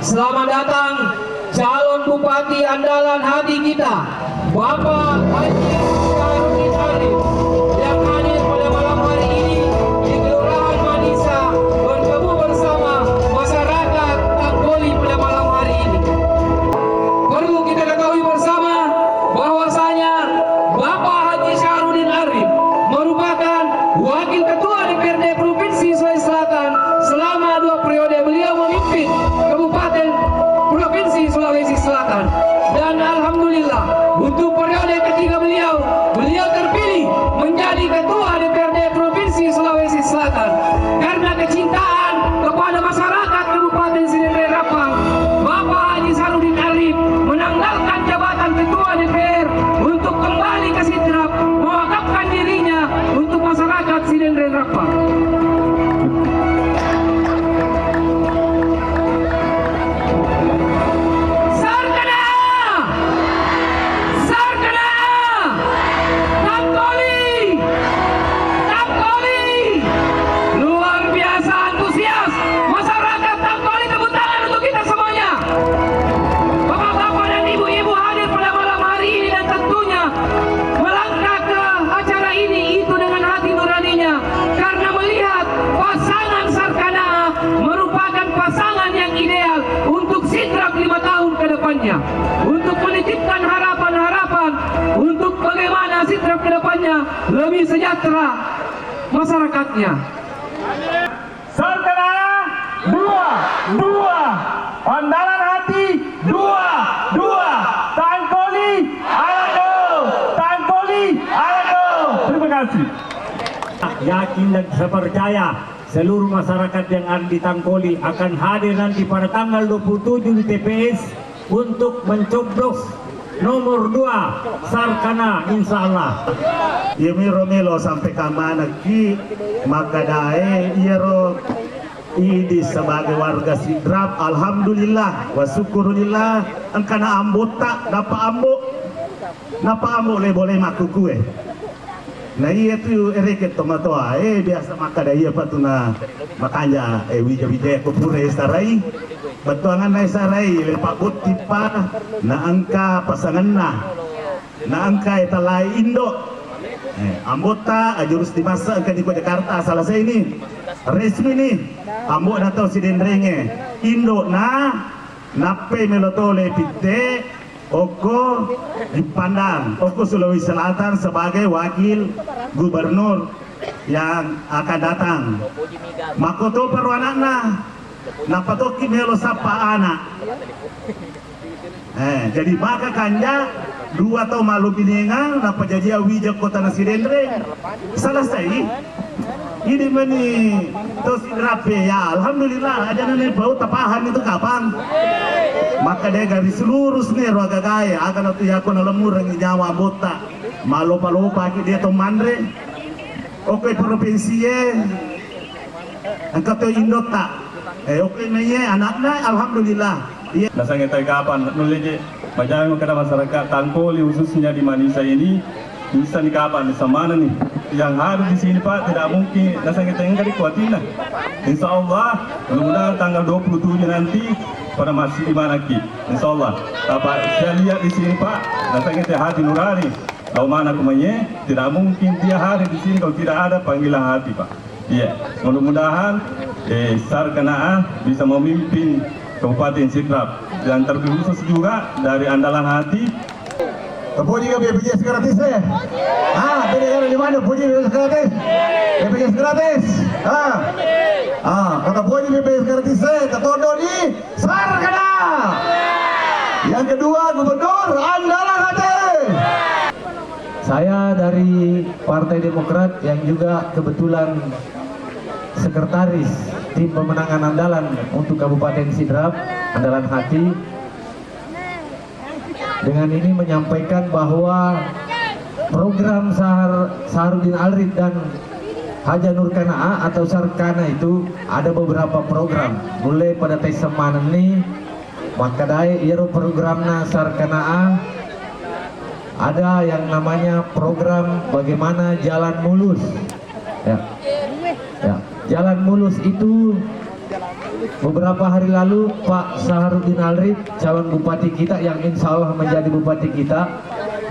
Selamat datang calon Bupati andalan hati kita, Bapak Haji Sarudin Arif, yang hadir pada malam hari ini di Kelurahan Manisa bertemu bersama masyarakat Tanggoli pada malam hari ini. Perlu kita ketahui bersama bahwasanya Bapak Haji Sarudin Arif merupakan Wakil Ketua DPRD Provinsi Sulawesi Selatan selama 2 periode beliau memimpin Kabupaten Provinsi Sulawesi Selatan. Dan alhamdulillah untuk periode ketiga beliau terpilih menjadi Ketua DPRD Provinsi Sulawesi Selatan. Karena kecintaan kepada masyarakat Kabupaten Sidendreng Rapang, Bapak Haji Sarudin Arif menanggalkan jabatan Ketua DPR untuk kembali ke Sidrap, mewakafkan dirinya untuk masyarakat Sidendreng Rapang. Untuk menitipkan harapan-harapan untuk bagaimana Sidrap ke depannya lebih sejahtera masyarakatnya. Sarkana 2 andalan hati 2 Tanggoli Alado. Terima kasih. Yakin dan saya percaya seluruh masyarakat yang ada di Tanggoli akan hadir nanti pada tanggal 27 di TPS untuk mencoblos nomor 2 Sarkana, insya Allah. Yemi Romelo sampai kamana ki makadae iero idi sebagai warga Sidrap, alhamdulillah wa syukurillah angkana ambota napa ambo le boleh makukue. Nah iya tu ereket tomatoa biasa makada iya patuna makanya wija kupure sarai batuangan na sarai lepak tipa na angka pasangan na angka italai Indo ambota ajurus di masa angka di Jakarta salah saya ini resmi nih ambo datang Sidendrenge Indo nape melotole pite Oko dipandang Oko Sulawesi Selatan sebagai wakil gubernur yang akan datang makoto perwanana napatoki melo sapa anak jadi baka kanja 2 tahun malu piningan napa jadi awija kota Sidendreng selesai ini meni tos Sidrap ya alhamdulillah aja nane bau tapahan itu kapan maka dia dari seluruh senero agak gaya akan atau yakon lemur yang nyawa bota malu paki dia to mandre oke provinsi angkat to Indota oke nanya anaknya alhamdulillah iya. Nasa kita kapan nulis macam kepada masyarakat Tanggoli khususnya di Manisa ini bisa nih kapan di mana nih yang harus di sini Pak tidak mungkin nasa kita yang kali kuatin lah. Insya Allah mudah-mudahan tanggal 27 nanti pada masih di mana ki Insya Allah apa saya lihat di sini Pak nasa kita hati nurani kalau mana kumanya tidak mungkin dia hadir di sini kalau tidak ada panggilan hati Pak. Iya, mudah-mudahan Sarkana bisa memimpin Kabupaten Sidrap dan terkhusus juga dari andalan hati. Puji ke BPJS gratis ya? Pendengar di mana puji BPJS gratis? BPJS gratis. Kata puji BPJS gratis ketodo di Sarkana. Yang kedua Gubernur andalan hati. Saya dari Partai Demokrat yang juga kebetulan sekretaris tim pemenangan andalan untuk Kabupaten Sidrap, andalan hati. Dengan ini menyampaikan bahwa program Sarudin Arif dan Haja Nurkana atau Sarkana itu ada beberapa program. Mulai pada Tesemanan ini, maka daya iero programna Sarkana ada yang namanya program bagaimana jalan mulus. Jalan mulus itu beberapa hari lalu Pak Saharudin Alrif, calon bupati kita yang insya Allah menjadi bupati kita,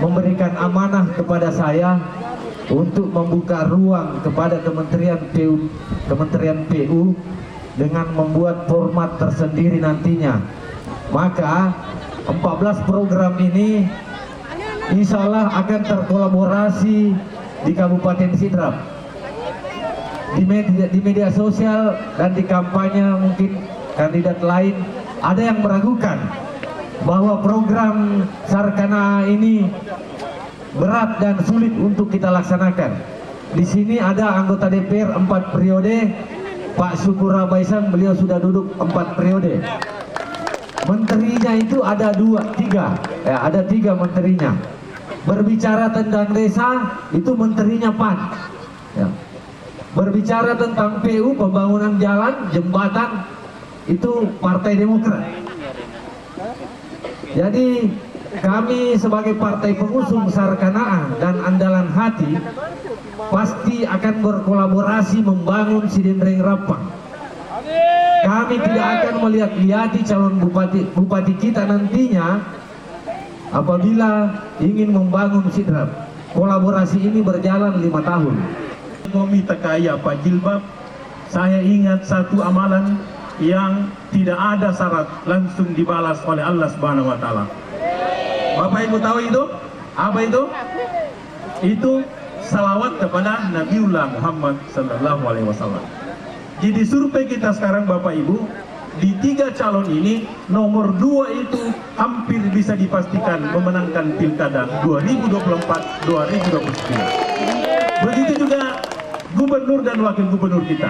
memberikan amanah kepada saya untuk membuka ruang kepada Kementerian PU dengan membuat format tersendiri nantinya. Maka 14 program ini insya Allah akan terkolaborasi di Kabupaten Sidrap, di media sosial dan di kampanye. Mungkin kandidat lain ada yang meragukan bahwa program Sarkana ini berat dan sulit untuk kita laksanakan. Di sini ada anggota DPR 4 periode, Pak Syukur Baisan, beliau sudah duduk 4 periode. Menterinya itu ada 3 menterinya. Berbicara tentang desa itu menterinya PAN. Ya. Berbicara tentang PU, pembangunan jalan, jembatan, itu Partai Demokrat. Jadi kami sebagai partai pengusung Sarkanaa dan Andalan Hati pasti akan berkolaborasi membangun Sidendreng Rapang. Kami tidak akan melihat-lihati calon bupati kita nantinya apabila ingin membangun Sidrap. Kolaborasi ini berjalan 5 tahun. Ekonomi kaya Pak Jilbab, saya ingat satu amalan yang tidak ada syarat, langsung dibalas oleh Allah Subhanahu wa taala. Bapak Ibu tahu itu? Apa itu? Itu salawat kepada Nabiullah Muhammad sallallahu alaihi wasallam. Jadi survei kita sekarang Bapak Ibu, di 3 calon ini nomor 2 itu hampir bisa dipastikan memenangkan pilkada 2024-2029. Begitu juga gubernur dan wakil gubernur kita.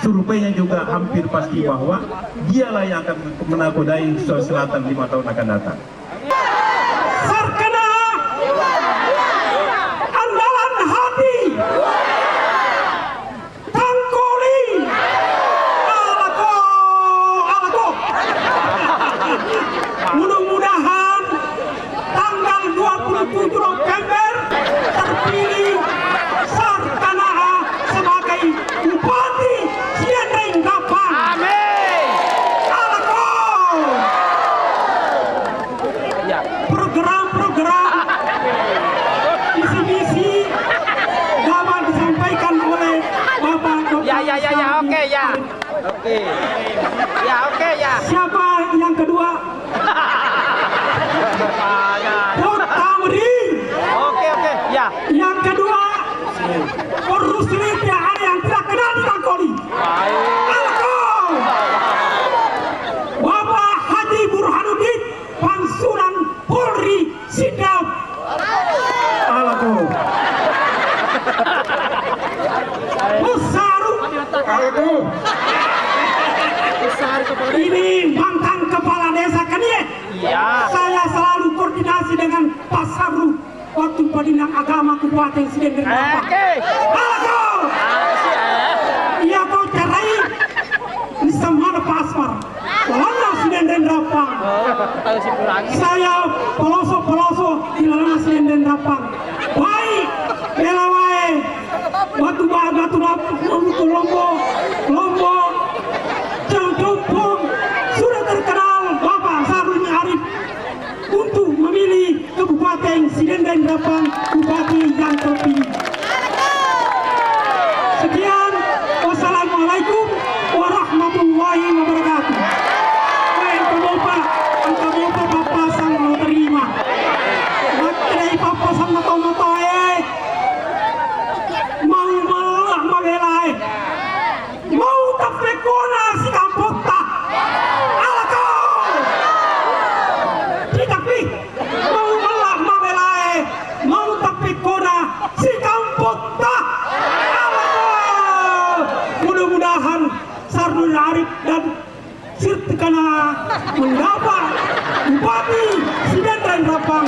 Surveinya juga hampir pasti bahwa dialah yang akan menakodai Sulawesi Selatan 5 tahun akan datang. Sarkanaa, Andalan Hati, Tangkoli, alako. Mudah-mudahan tanggal 27 November terpilih Sarkanaa sebagai Bupati Sidendreng Rapang. Amin. Alako. Program-program visi-misi dapat disampaikan oleh Bapak Dr. Siapa yang kedua? Tamrin. Yang kedua, Ruslit yang ada yang tidak kenal di Tangkoli. Alko. Bapak Haji Burhanuddin, Pansuran Polri Sidrap. Alko. Musaru. Alko. Ini mantan kepala desa Kenie. Saya selalu koordinasi dengan Pak Sabru waktu Bidang Agama Kabupaten Sidendreng Rapang. Alko. Ia kau cerai di Samara Pasmar. Lana Sidendreng Rapang. Saya pelosok-pelosok di lana Sidendreng Rapang. Baik, belawai, batu Lombok, Jangkauan sudah terkenal Bapak Saruni Arif untuk memilih Kabupaten Sidendreng Rapang Bupati yang terpilih. Sekian, wassalamualaikum warahmatullahi wabarakatuh. Angka Bapak sang mau terima. Maknai Bapak sang mau mau malah mabelai. Mau tapekona si kampota. Alako. Tapi mau malah mabelai. Mau tapekona si kampota. Alako. Mudah-mudahan Sarnul Arif dan Sarkanaa mendapat Bupati Sidendreng Rapang.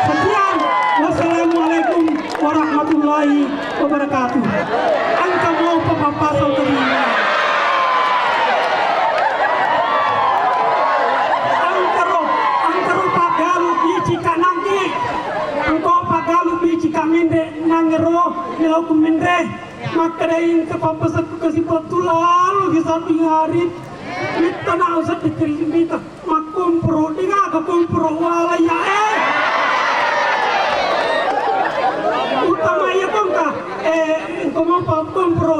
Sekian, wassalamualaikum warahmatullahi wabarakatuh. Angka mau papasan terima. Angkaro pagalu biji kanangki. Engkau pagalu biji kaminde nangero nilau kuminde. Maka daing kepapasan kesipat tulalu kisah hari. Kita na usah diterima makumpro, dinga kumpro wala ya utama ya kongka como kumpro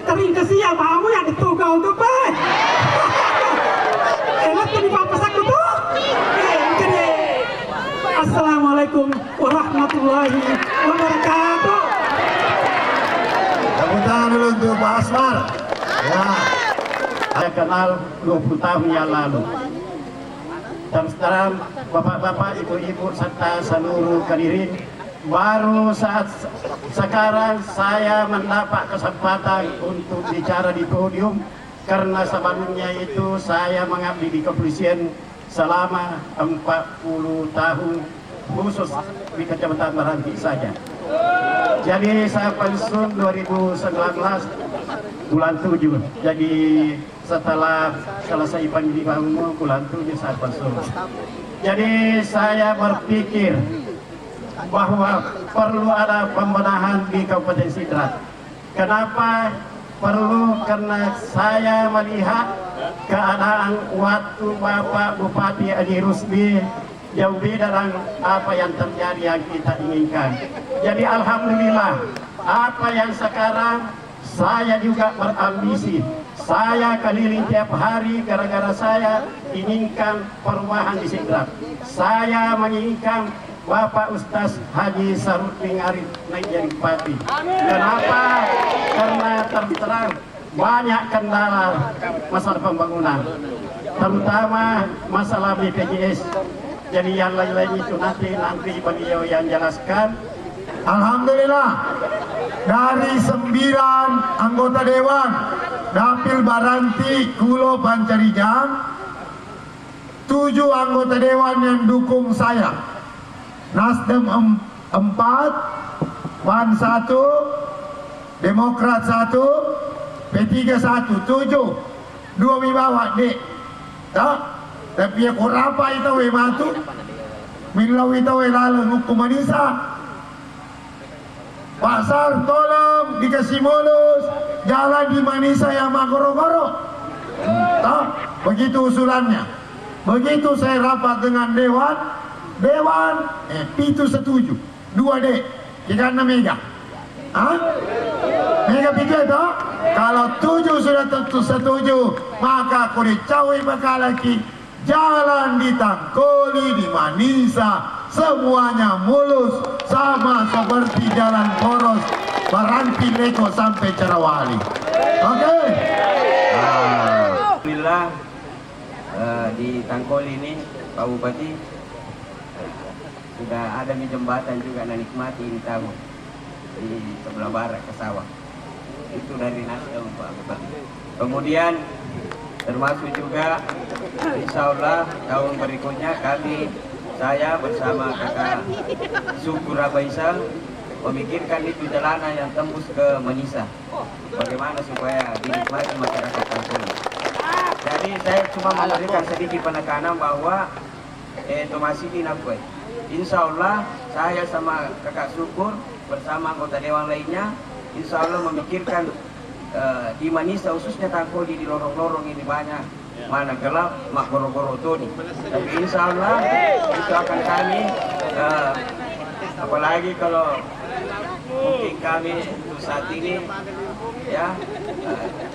tering kesia kamu yang ditugau tuh pe enak tuh dipapasak tuh jadi assalamualaikum warahmatullahi wabarakatuh. Tepuk tangan dulu untuk Pak Asmar. Ya, saya kenal 20 tahun yang lalu. Dan sekarang bapak-bapak, ibu-ibu serta seluruh hadirin, baru saat sekarang saya mendapat kesempatan untuk bicara di podium karena sebelumnya itu saya mengabdi di kepolisian selama 40 tahun khusus di Kecamatan Meranti saja. Jadi saya pensiun 2019 bulan 7. Jadi setelah selesai pendidikan umum bulan 7 saya pensiun. Jadi saya berpikir bahwa perlu ada pembenahan di Kabupaten Sidrap. Kenapa perlu? Karena saya melihat keadaan waktu Bapak Bupati Haji Rusdi jauh beda dengan apa yang terjadi yang kita inginkan. Jadi alhamdulillah, apa yang sekarang saya juga berambisi. Saya keliling tiap hari gara-gara saya inginkan perubahan di Sidrap. Saya menginginkan Bapak Ustaz Haji Sarudin Arif naik jadi bupati. Kenapa? Karena terang banyak kendala masalah pembangunan, terutama masalah BPJS. Jadi yang lain-lain itu nanti beliau yang jelaskan. Alhamdulillah, dari 9 anggota Dewan Dapil Baranti Kulo Pancarijang, 7 anggota Dewan yang dukung saya. Nasdem 4, PAN 1, Demokrat 1, P3 1, 7, 2 wibawa dek. Tak? Tapi aku rapa itu wematu, milau itu lalu hukum manisa. Pasar tolong dikasih mulus, jalan di Manisa yang magoro-goro. Tak, begitu usulannya. Begitu saya rapat dengan Dewan, itu setuju. 2D, 36 mega. Mega itu itu. Kalau 7 sudah tentu setuju, maka aku dicawi bakal lagi. Jalan di Tangkoli, di Manisa, semuanya mulus sama seperti jalan poros Baranti Leko sampai Cerawali. Oke. Alhamdulillah di Tangkoli ini Pak Bupati sudah ada di jembatan juga nikmati ini tahu di sebelah barat ke sawah. Itu dari Nasdem Pak Bupati. Kemudian termasuk juga insya Allah tahun berikutnya saya bersama kakak Syukur Abaisal memikirkan itu jalanan yang tembus ke Manisa, bagaimana supaya dinikmati masyarakat Tangkoli. Jadi saya cuma memberikan sedikit penekanan bahwa masih dinakui. Insya Allah saya sama kakak Syukur bersama anggota dewan lainnya insya Allah memikirkan di Manisa khususnya Tangkoli di lorong-lorong ini banyak mana gelap mak goro-goro Toni. Tapi insya Allah itu akan kami apalagi kalau mungkin kami saat ini ya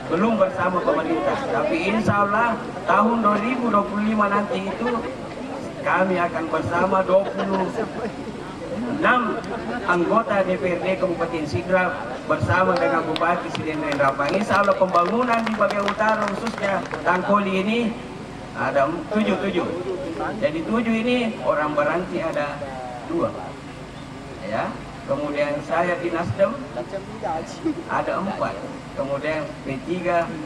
belum bersama pemerintah, tapi insya Allah tahun 2025 nanti itu kami akan bersama 26 anggota DPRD Kabupaten Sidrap bersama dengan Bupati Siden Rendrapang. Insya Allah pembangunan di bagian utara khususnya Tangkoli ini ada 7. Jadi 7 ini orang Baranti ada 2. Ya. Kemudian saya di Nasdem ada 4. Kemudian P3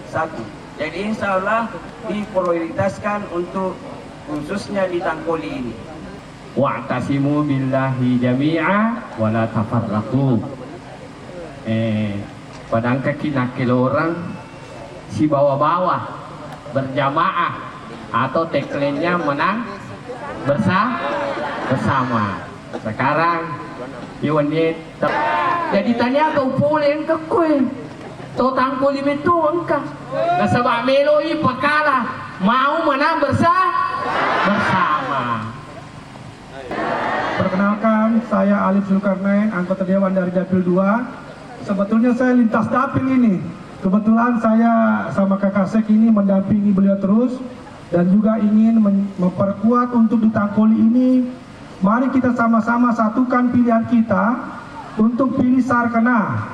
1. Jadi insya Allah diprioritaskan untuk khususnya di Tangkoli ini. Wa'tasimu billahi jami'a wa la tafarraqu. Padang kaki orang si bawah-bawah berjamaah atau tagline-nya menang bersama. Sekarang Iwan jadi tanya kau pulen ke kue Tangkoli itu engkau. Nasabak meloi pekala mau menang bersama. Perkenalkan, saya Alif Zulkarnain, anggota Dewan dari Dapil 2. Sebetulnya saya lintas dapil ini. Kebetulan saya sama Kakak Sek ini mendampingi beliau terus dan juga ingin memperkuat untuk di Tangkoli ini. Mari kita sama-sama satukan pilihan kita untuk pilih Sarkana.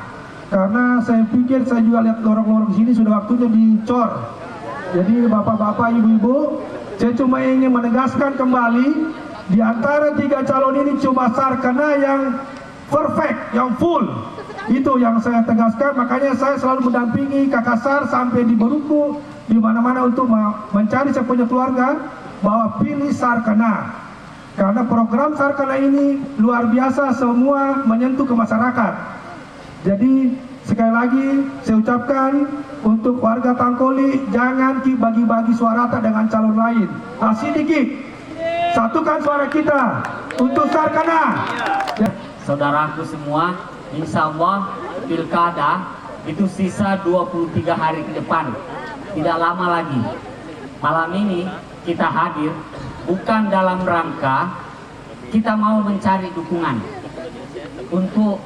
Karena saya pikir saya juga lihat lorong-lorong sini sudah waktunya dicor. Jadi bapak-bapak, ibu-ibu, saya cuma ingin menegaskan kembali di antara 3 calon ini cuma Sarkana yang perfect, yang full. Itu yang saya tegaskan, makanya saya selalu mendampingi Kakak Sar sampai di Beruku, di mana-mana untuk mencari saya punya keluarga bahwa pilih Sarkana. Karena program Sarkana ini luar biasa, semua menyentuh ke masyarakat. Jadi sekali lagi saya ucapkan untuk warga Tangkoli, jangan bagi-bagi suara dengan calon lain. Sidiki, satukan suara kita untuk Sarkana. Saudaraku semua, insya Allah pilkada itu sisa 23 hari ke depan, tidak lama lagi. Malam ini kita hadir bukan dalam rangka kita mau mencari dukungan untuk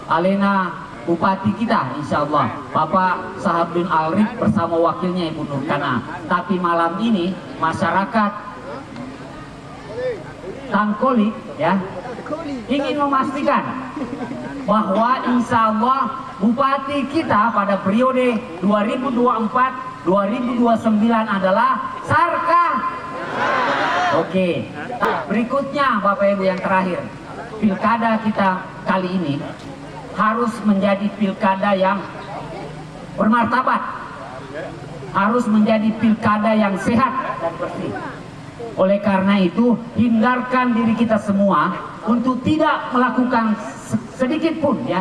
Alena Bupati kita, insya Allah Bapak Sahabdin Alrik bersama wakilnya Ibu Nurkana. Tapi malam ini masyarakat Tangkoli ya ingin memastikan bahwa insya Allah Bupati kita pada periode 2024-2029 adalah Sarka. Oke, berikutnya Bapak Ibu yang terakhir, pilkada kita kali ini harus menjadi pilkada yang bermartabat, harus menjadi pilkada yang sehat dan bersih. Oleh karena itu, hindarkan diri kita semua untuk tidak melakukan sedikit pun ya.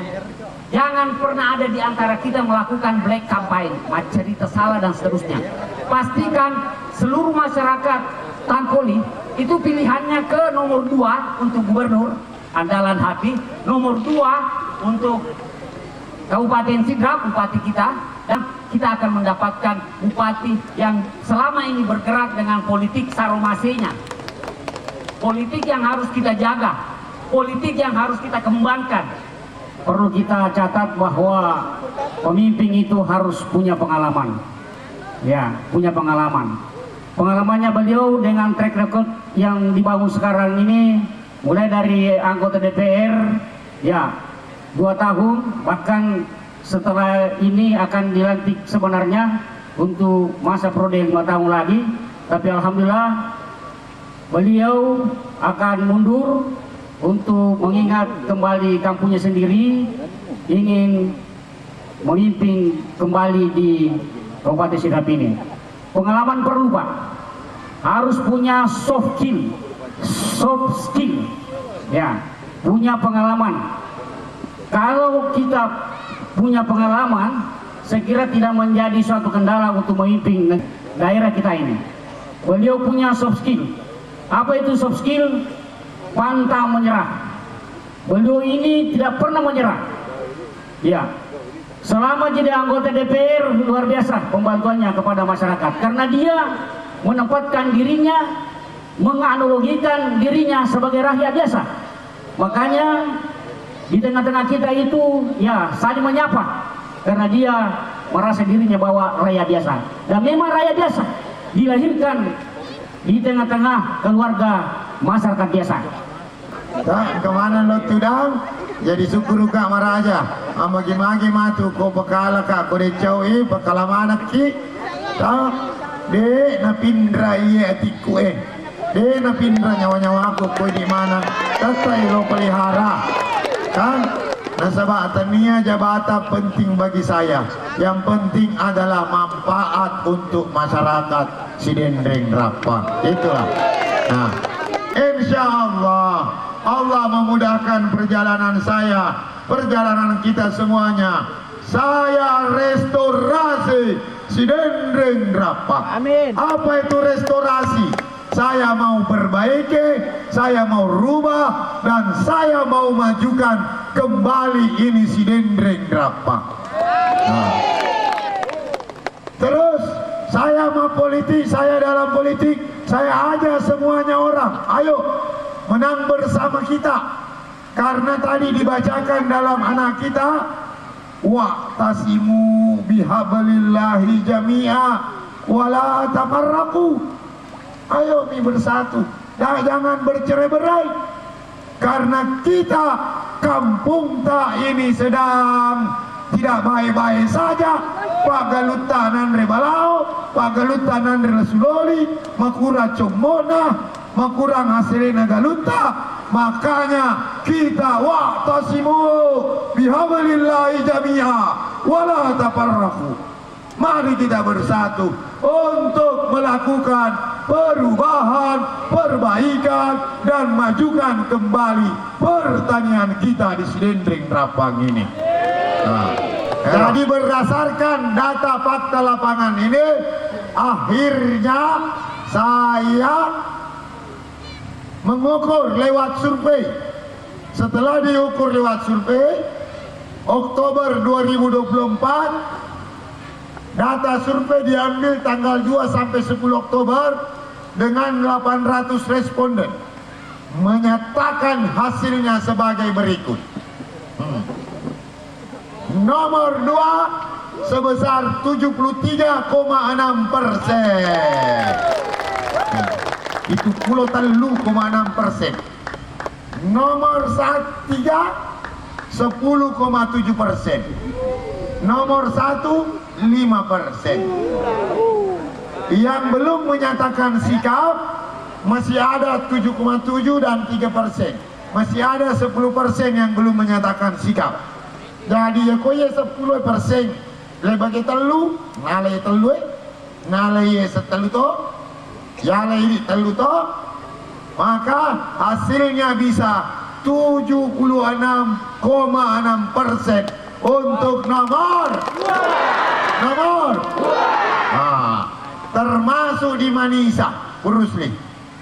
Jangan pernah ada di antara kita melakukan black campaign, cerita salah dan seterusnya. Pastikan seluruh masyarakat Tangkoli itu pilihannya ke nomor 2 untuk gubernur andalan hati, nomor 2 untuk Kabupaten Sidrap, bupati kita, dan kita akan mendapatkan bupati yang selama ini bergerak dengan politik saromasenya. Politik yang harus kita jaga, politik yang harus kita kembangkan. Perlu kita catat bahwa pemimpin itu harus punya pengalaman. Ya, punya pengalaman. Pengalamannya beliau dengan track record yang dibangun sekarang ini, mulai dari anggota DPR, ya 2 tahun, bahkan setelah ini akan dilantik sebenarnya untuk masa periode 5 tahun lagi. Tapi alhamdulillah beliau akan mundur untuk mengingat kembali kampungnya sendiri, ingin memimpin kembali di Kabupaten Sidrap ini. Pengalaman perlu Pak, harus punya soft skill, ya, punya pengalaman. Kalau kita punya pengalaman, saya kira tidak menjadi suatu kendala untuk memimpin daerah kita ini. Beliau punya soft skill. Apa itu soft skill? Pantang menyerah. Beliau ini tidak pernah menyerah. Ya, selama jadi anggota DPR luar biasa pembantuannya kepada masyarakat, karena dia menempatkan dirinya, menganalogikan dirinya sebagai rakyat biasa. Makanya di tengah-tengah kita itu ya saling menyapa, karena dia merasa dirinya bahwa rakyat biasa. Dan memang rakyat biasa dilahirkan di tengah-tengah keluarga masyarakat biasa. Tak kemana lo tudang? Jadi syukur ka maraja. Amagi-magi matu ko bakala ka ko de chawi bakala manak ki. Ta de na pindra iya atiku De na pindra nyawa-nyawa aku ko di mana. Tatay lo pelihara. Kan nasabatan niya jabatan penting bagi saya. Yang penting adalah manfaat untuk masyarakat Sidendreng Rapa. Itulah. Nah, insya Allah Allah memudahkan perjalanan saya, perjalanan kita semuanya. Saya restorasi Sidendreng Rapa. Amin. Apa itu restorasi? Saya mau perbaiki, saya mau rubah, dan saya mau majukan kembali ini Sidendreng Rapa. Nah. Terus saya mau politik, saya dalam politik, saya ajak semuanya orang, ayo menang bersama kita. Karena tadi dibacakan dalam anak kita, wa'tasimu bihablillahi jami'a wala tafarraqu. Ayo bersatu, jangan bercerai-berai. Karena kita kampung tak ini sedang tidak baik-baik saja. Pak galutanan rebalao, Pak galutanan resuloli, makura comona, makurang hasilnya galuta. Makanya kita wa'tasimu bihablillahi jami'a wala tafarraqu. Mari kita bersatu untuk melakukan perubahan, perbaikan, dan majukan kembali pertanian kita di Selendring Trapang ini. Nah, jadi berdasarkan data fakta lapangan ini, akhirnya saya mengukur lewat survei. Setelah diukur lewat survei, Oktober 2024, data survei diambil tanggal 2 sampai 10 Oktober dengan 800 responden menyatakan hasilnya sebagai berikut. Nomor 2 sebesar 73,6%. Itu 10,6%. Nomor 3 10,7%. Nomor 1 5%. Yang belum menyatakan sikap masih ada 7,7 dan 3%. Masih ada 10% yang belum menyatakan sikap. Jadi ya koye 10% lebagi telu, nalai telu, nalai setelu to, yalai telu to, maka hasilnya bisa 76,6% untuk nomor. Nah, termasuk di Manisa, Kurusli,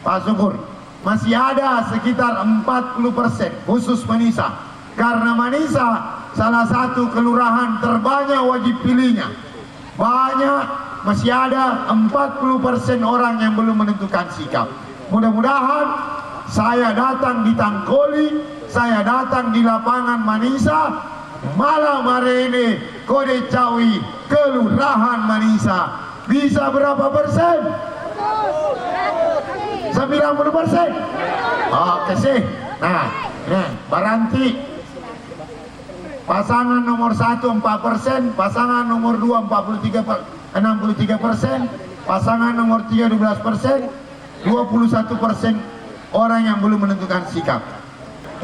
Pak Syukur, masih ada sekitar 40% khusus Manisa. Karena Manisa salah satu kelurahan terbanyak wajib pilihnya. Banyak, masih ada 40% orang yang belum menentukan sikap. Mudah-mudahan saya datang di Tangkoli, saya datang di lapangan Manisa, malam hari ini Kode Cawi kelurahan Manisa bisa berapa persen? 90%. Oke sih. Nah, Baranti pasangan nomor 1 4%, pasangan nomor 2 63%, pasangan nomor 3 12%, 21% orang yang belum menentukan sikap.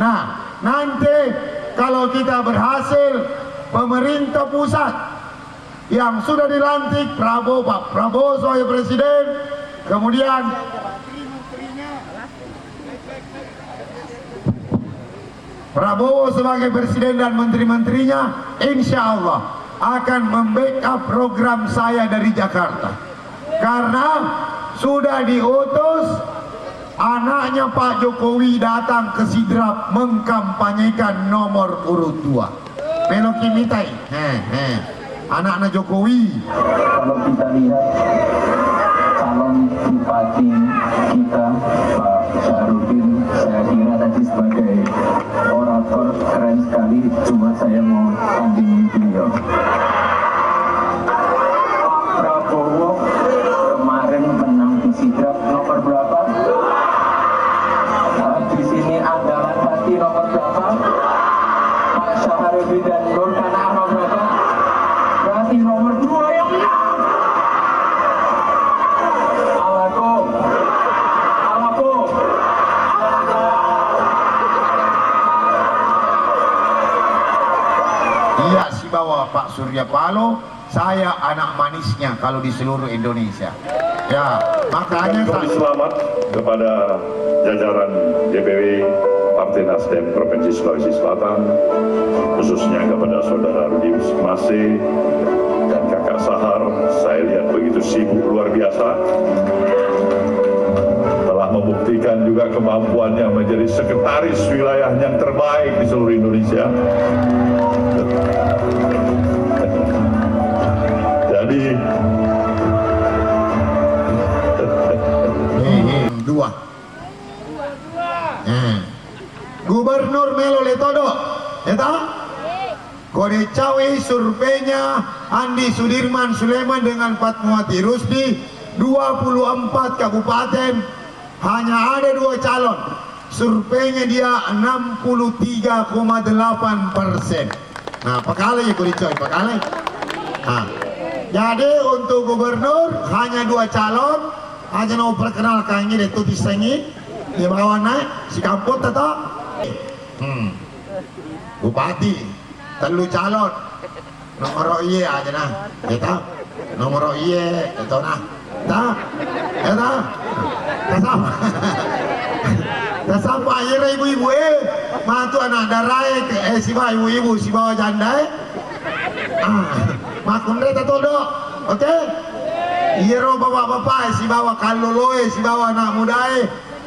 Nah, nanti kalau kita berhasil, pemerintah pusat yang sudah dilantik Pak Prabowo sebagai presiden, kemudian Prabowo sebagai presiden dan menteri-menterinya, insya Allah akan membackup program saya dari Jakarta. Karena sudah diutus anaknya Pak Jokowi datang ke Sidrap mengkampanyekan nomor urut 2. Meloki mitai, anak-anak Jokowi. Kalau kita lihat calon bupati kita Pak Syahrudin, saya kira tadi sebagai orator keren sekali, cuma saya mau tandingin beliau. Prabowo kemarin menang di Sidrap nomor berapa? Di sini Andalan Pati nomor berapa? Pak Syahrudin dan Nur Kana nomor berapa? Berarti nomor 2 yang menang. Iya si bawa Pak Surya Paloh, saya anak manisnya kalau di seluruh Indonesia. Ya, makanya kami selamat kepada jajaran DPW Partai Nasdem Provinsi Sulawesi Selatan, khususnya kepada Saudara Rudi Mase dan Kakak Sahar. Saya lihat begitu sibuk luar biasa, telah membuktikan juga kemampuannya menjadi sekretaris wilayah yang terbaik di seluruh Indonesia. Dua. Gubernur Melo Letodo, eta? Kode cawe surveinya Andi Sudirman Sulaiman dengan Fatmawati Rusdi, 24 kabupaten hanya ada 2 calon. Surveinya dia 63,8%. Nah, pakalai kode cawe pakalai. Nah, jadi untuk gubernur hanya 2 calon. Aja mau perkenalkan ini itu disengi di bawah naik si kamput atau bupati telu calon nomor iye aja nah kita nomor iye itu nah tak sampai akhirnya ibu-ibu matu anak darai si bawa ibu-ibu si bawa janda makun reta todo oke. Iya roh bapak-bapak, si bawa kaloloe, si bawa anak muda,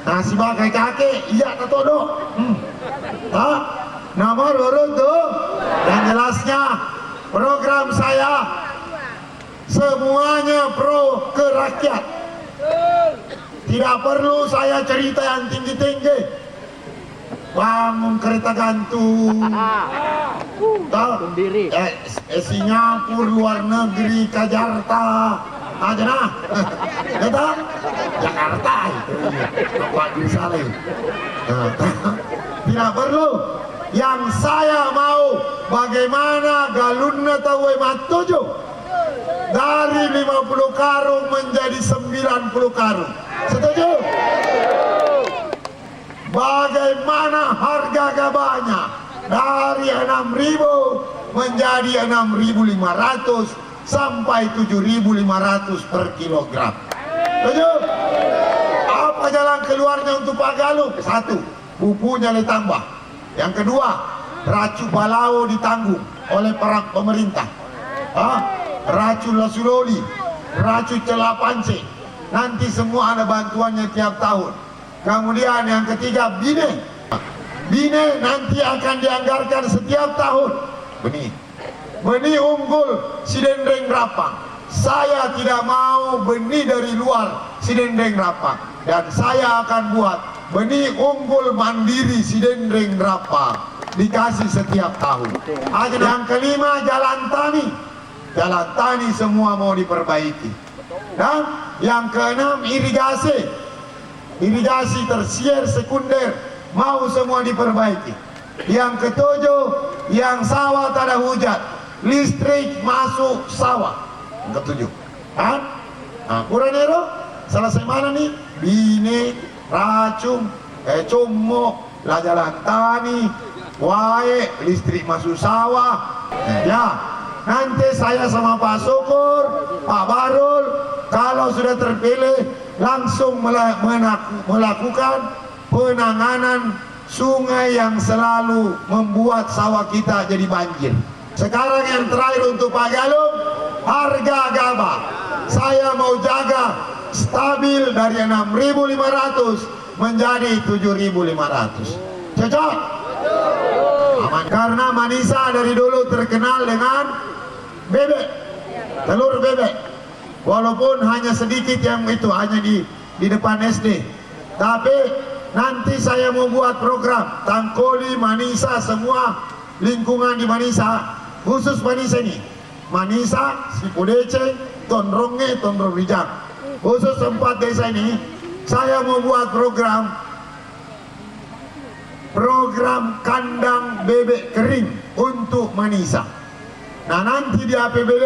nah si bawa kakek, iya tato do. Nomor urut tuh, yang jelasnya program saya semuanya pro ke rakyat. Tidak perlu saya cerita yang tinggi-tinggi. Bangun kereta gantung, Singapura, luar negeri, ke Jakarta. Aja nah, kita Jakarta itu, Pak Saleh. Tidak perlu. Yang saya mau bagaimana galunna tawe matuju dari 50 karung menjadi 90 karung. Setuju? Bagaimana harga gabahnya dari 6.000 menjadi 6.500 sampai 7.500 per kilogram. Setuju? Apa jalan keluarnya untuk Pak Galuh? 1, bukunya ditambah. Yang kedua, racu Balau ditanggung oleh para pemerintah. Racu Lasuloli, racu Celapance, nanti semua ada bantuannya tiap tahun. Kemudian yang ketiga, Bine nanti akan dianggarkan setiap tahun. Benih unggul Sidendeng Rapang. Saya tidak mau benih dari luar Sidendeng Rapang, dan saya akan buat benih unggul mandiri Sidendeng Rapang, dikasih setiap tahun. Yang kelima, jalan tani semua mau diperbaiki. Dan yang keenam, irigasi tersier sekunder mau semua diperbaiki. Yang ketujuh, yang sawah tak ada hujan, listrik masuk sawah. Yang ketujuh, kan? Nah, Kuranero selesai mana nih? Bine, racung, comok, lah jalan tani, wae, listrik masuk sawah. Ya, nanti saya sama Pak Syukur, Pak Barul, kalau sudah terpilih langsung melakukan penanganan sungai yang selalu membuat sawah kita jadi banjir. Sekarang yang terakhir untuk Pak Galuh, harga gabah saya mau jaga stabil dari 6.500 menjadi 7.500. Cocok? Aman. Karena Manisa dari dulu terkenal dengan bebek, telur bebek. Walaupun hanya sedikit yang itu, hanya di depan SD. Tapi nanti saya mau buat program Tangkoli, Manisa, semua lingkungan di Manisa, khusus Manisa ini, Manisa, Sipodece, Tondronge, Tondrong Rijang, khusus 4 desa ini. Saya mau buat program kandang bebek kering untuk Manisa. Nah, nanti di APBD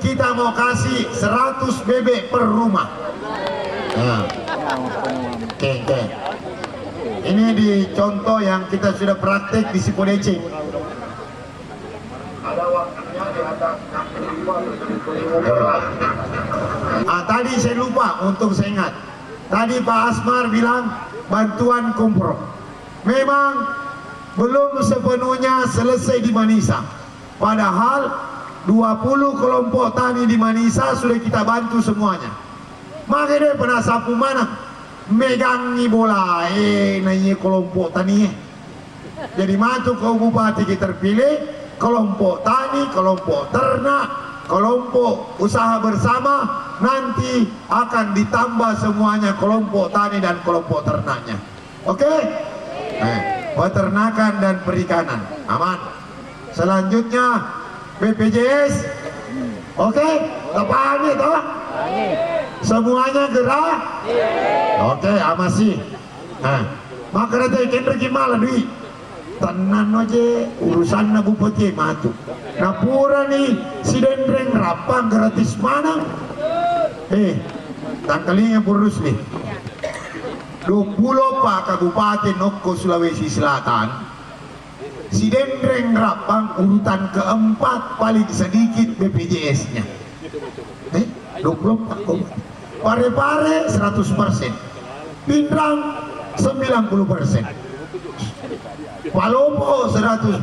kita mau kasih 100 bebek per rumah. Nah, oke. Ini di contoh yang kita sudah praktek di Sipodece. Ada waktunya di atas 65. Tadi saya lupa untuk saya ingat. Tadi Pak Asmar bilang bantuan kumprok. Memang belum sepenuhnya selesai di Manisa. Padahal 20 kelompok tani di Manisa sudah kita bantu semuanya. Makanya pernah sapu mana megangi bola nanya kelompok tani. Jadi matu ke bupati kita terpilih, kelompok tani, kelompok ternak, kelompok usaha bersama, nanti akan ditambah semuanya kelompok tani dan kelompok ternaknya. Oke? Peternakan dan perikanan aman. Selanjutnya BPJS. Oke? Apaan itu? Semuanya gerak? Oke, amasi. Maka rata ikan gimana duit? Tenan aja urusan na bupati matu. Napura nih si dendreng rapang gratis mana? Tangkalinya purus nih. 20 Pak Kabupaten Noko Sulawesi Selatan. Si dendreng rapang urutan keempat paling sedikit BPJS-nya. 24 kok. Pare-pare 100%. Pindrang 90%. Palopo 100%,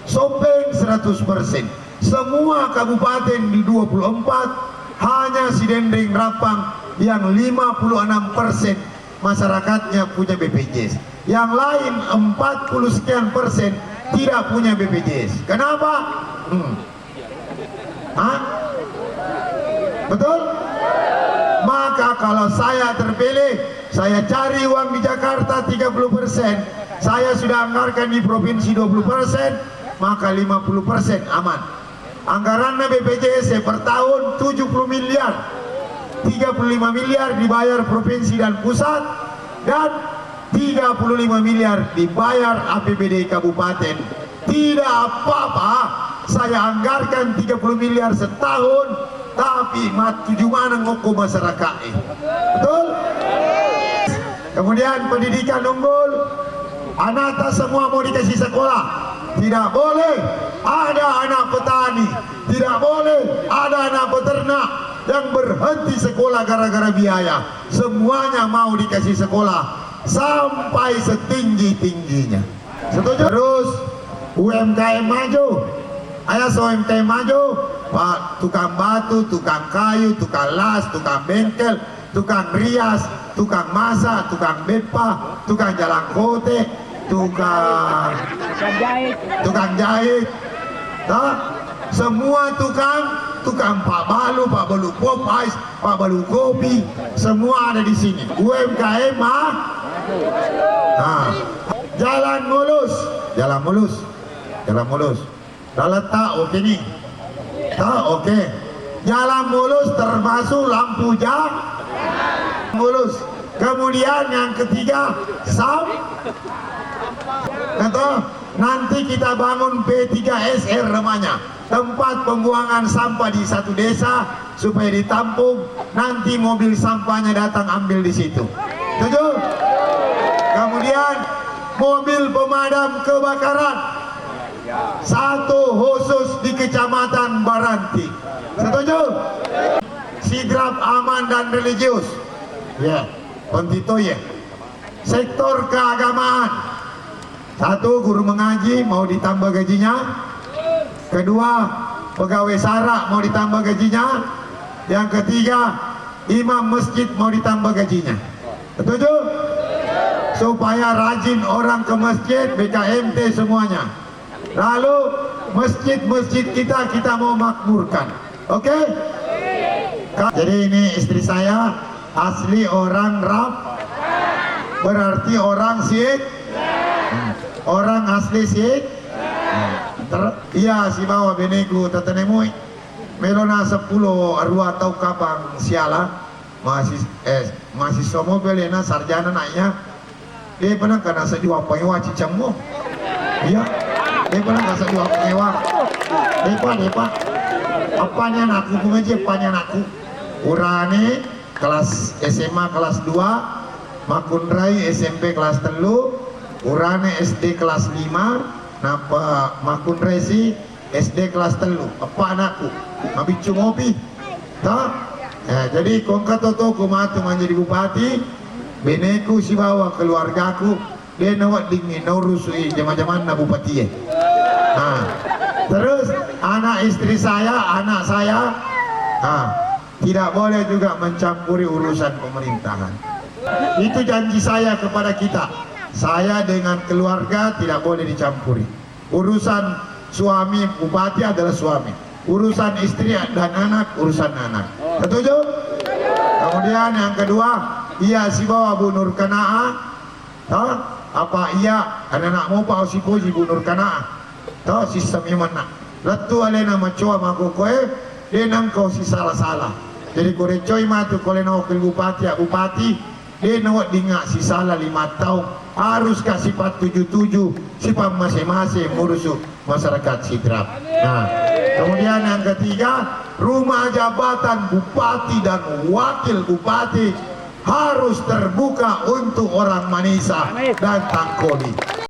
Sompeng 100%. Semua kabupaten di 24 hanya si Dendeng Rapang yang 56% masyarakatnya punya BPJS. Yang lain 40 sekian persen tidak punya BPJS. Kenapa? Betul? Maka kalau saya terpilih, saya cari uang di Jakarta 30%, saya sudah anggarkan di provinsi 20%, maka 50% aman. Anggarannya BPJS per tahun 70 miliar, 35 miliar dibayar provinsi dan pusat, dan 35 miliar dibayar APBD kabupaten. Tidak apa-apa, saya anggarkan 30 miliar setahun, tapi tujuh mana ngoko masyarakat. Betul? Kemudian pendidikan unggul, anak semua mau dikasih sekolah. Tidak boleh ada anak petani, tidak boleh ada anak peternak yang berhenti sekolah gara-gara biaya. Semuanya mau dikasih sekolah sampai setinggi-tingginya. Setuju? Terus UMKM maju. Ayo UMKM maju. Pak, tukang batu, tukang kayu, tukang las, tukang bengkel, tukang rias, tukang masak, tukang bepa, tukang jalan kote, tukang jahit, semua tukang Pak Balu pop ice, Pak Balu kopi, semua ada di sini. UMKM jalan mulus. Dah letak oke nih. Oke. Jalan mulus termasuk lampu mulus. Kemudian yang ketiga nanti kita bangun P3SR namanya, tempat pembuangan sampah di satu desa supaya ditampung, nanti mobil sampahnya datang ambil di situ. Setuju? Kemudian mobil pemadam kebakaran satu khusus di Kecamatan Baranti. Setuju? Sigrap aman dan religius. Ya, Pontito ya. Sektor keagamaan. Satu, guru mengaji mau ditambah gajinya. Kedua, pegawai SARA mau ditambah gajinya. Yang ketiga, imam masjid mau ditambah gajinya. Setuju? Supaya rajin orang ke masjid, BKMT semuanya. Lalu masjid-masjid kita mau makmurkan. Oke? Jadi ini istri saya asli orang berarti orang Siak. Orang asli Siak. Iya si bawa benego tatanemu melona 10 arwah atau kapang siala mahasiswa mobil na sarjana naiknya dia pernah kena sediwa pengewa cicammu. Iya dia pernah kena sediwa pengewa depa apanya naku pengaji apanya naku urane kelas SMA kelas 2 Makundrai SMP kelas 3 urane SD kelas 5 napa Makundrai si SD kelas 3 apa anakku ngabicu ngopi jadi kongkatoto kumatu menjadi bupati beneku si bawa keluargaku dia nawat dingin naurusui zaman-zaman na bupati terus anak saya tidak boleh juga mencampuri urusan pemerintahan. Itu janji saya kepada kita. Saya dengan keluarga tidak boleh dicampuri. Urusan suami bupati adalah suami. urusan istri dan anak, urusan anak. Setuju? Kemudian yang kedua, ia si bawa Bu Nur Kanaa. Apa iya anak mau pau si puji Bu Nur Kanaa. Sistemnya mana? Letu alena macoa makokoe denang kau si salah-salah. Jadi kore coy matu kole na wakil bupati ya bupati dia nawat dingak si salah 5 tahun harus kasih 477 sifat masing-masing ngurus masyarakat Sidrap. Nah, kemudian yang ketiga, rumah jabatan bupati dan wakil bupati harus terbuka untuk orang Manisa dan Tangkoli.